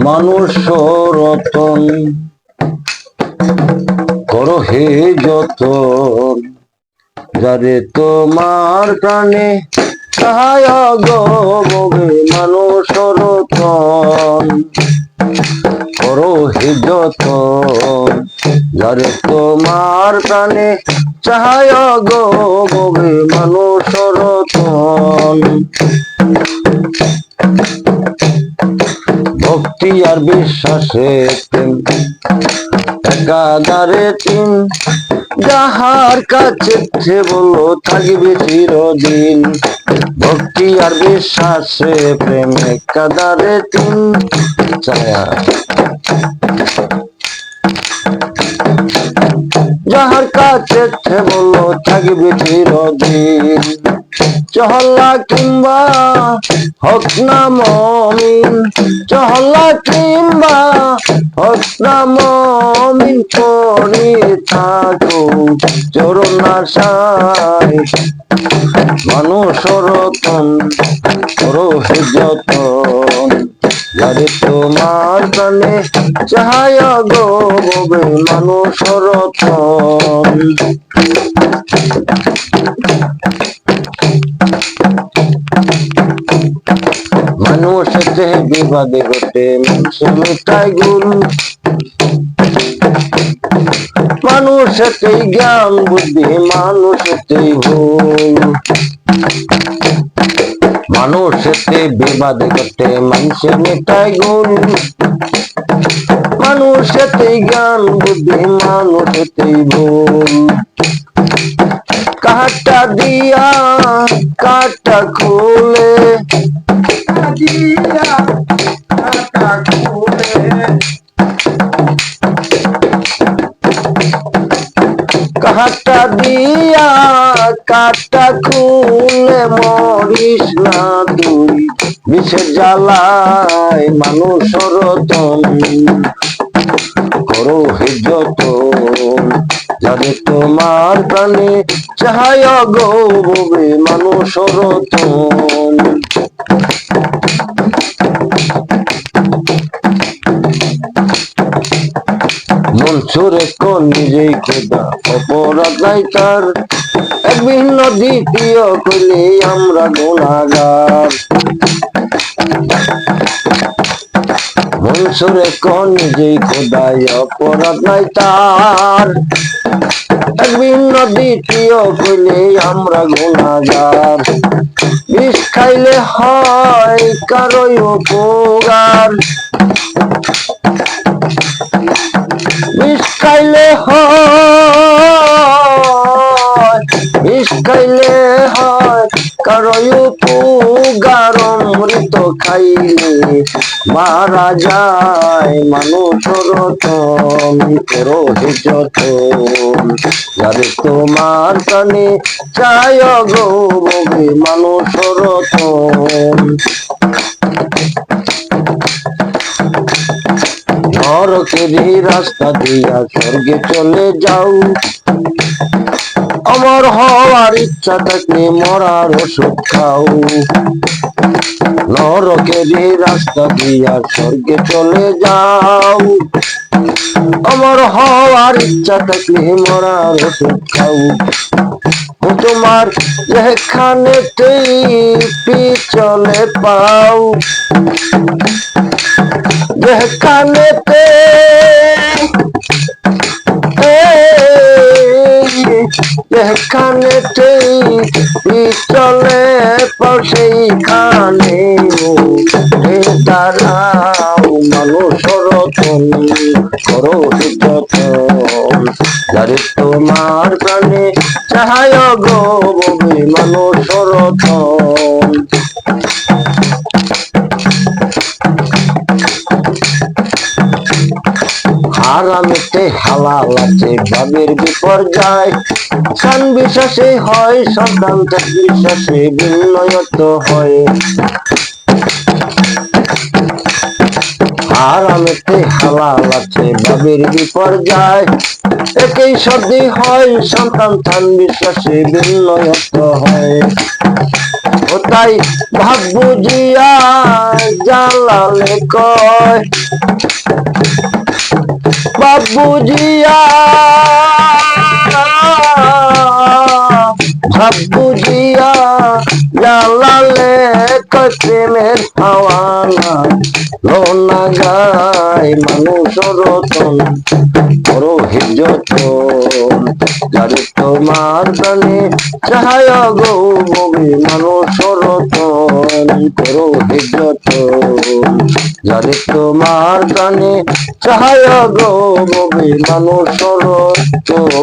মানুষ রতন করো হে যতন, যারে তোমার প্রাণে সহায় গবে মানুষ রতন করো হে যতন, যারে তোমার প্রাণে সহায় গবে মানুষ রতন। ভক্তি আর বিশ্বাসে প্রেম একাধারে তিন, যাহার কাছে বলো থাকবে চিরদিন। ভক্তি আর বিশ্বাসে প্রেম একাধারে তিন, যাহার কাছে বলো থাকবে চিরদিন। চহলা কিংবা হক না মমিন, চহলা কিংবা হক না মমিন, করে থাকো চরণ আশায় মানুষ রতন করো হে যতন, যারে তোমার প্রাণে চাহায় গবে মানুষ রতন। মানুষেতে বিবাদে ঘটে মানুষে মেটায় গুণ, মানুষেতেই জ্ঞান বুদ্ধি মানুষেতেই ভুল। মানুষেতে বিবাদে ঘটে মানুষে মেটায় গুণ, মানুষেতেই জ্ঞান বুদ্ধি মানুষেতেই ভুল। কাটা দিয়া কাটা খুলে, কাটা দিয়া কাটা খুলে মরিস না তুই বিষের জ্বালায় মানুষ রতন করো হে যতন, যারে তোমার প্রাণে চাহায় গবে মানুষ রতন। মনসুরে কোন নিজেই খোদা অপরাধ নাই তার, এক ভিন্ন দ্বিতীয় কইলে আমরা গুনাহগার। মনসুরে কোন নিজেই খোদাই অপরাধ নাই তার, এক ভিন্ন দ্বিতীয় কইলে আমরা গুনাহগার। বিষ খাইলে হয় কারোই উপকার, বিষ খাইলে হয়, বিষ খাইলে হয় কারোই উপকার। অমৃত খাইলে মারা যায় মানুষ রতন করো হে যতন, যারে তোমার প্রাণে চায় গবে মানুষ রতন। নরকেরই রাস্তা দিয়া স্বর্গে চলে যাও, অমর হওয়ার ইচ্ছা থাকলে মরার ওষুধ খাও। নরকেরই রাস্তা দিয়া স্বর্গে চলে যাও, অমর হওয়ার ইচ্ছা থাকলে মরার ওষুধ খাও। তোমার যেখানেতেই পিছলে পাও, যেখানেতে যেখানেতেই পিছলে পাও সেইখানে দাঁড়াও মানুষ রতন করো হে যতন, যারে তোমার প্রাণে চাহায় গবে মানুষ রতন। হারামেতে হালাল আছে ভাবের বিপর্যয়, সান বিশ্বাসে হয় সন্তান বিশ্বাসে বিনয়ত হয়। হারামেতে হালাল আছে ভাবের বিপর্যয়, একই সর্দি হয় সন্তান বিশ্বাসে বিনয়ত হয়। ও তাই ভাব বুঝিয়া জালালে কয় ভাব বুঝিয়া ভাব বুঝিয়া জালালে কয় প্রেমের হাওয়ানা লোনা গায় মানুষ রতন বড় হিজতন যারে তোমার প্রাণে চাহায় গো ববে মানুষ রতন করো হিজতন যারে তোমার প্রাণে চাহায় গো ববে মানুষ রতন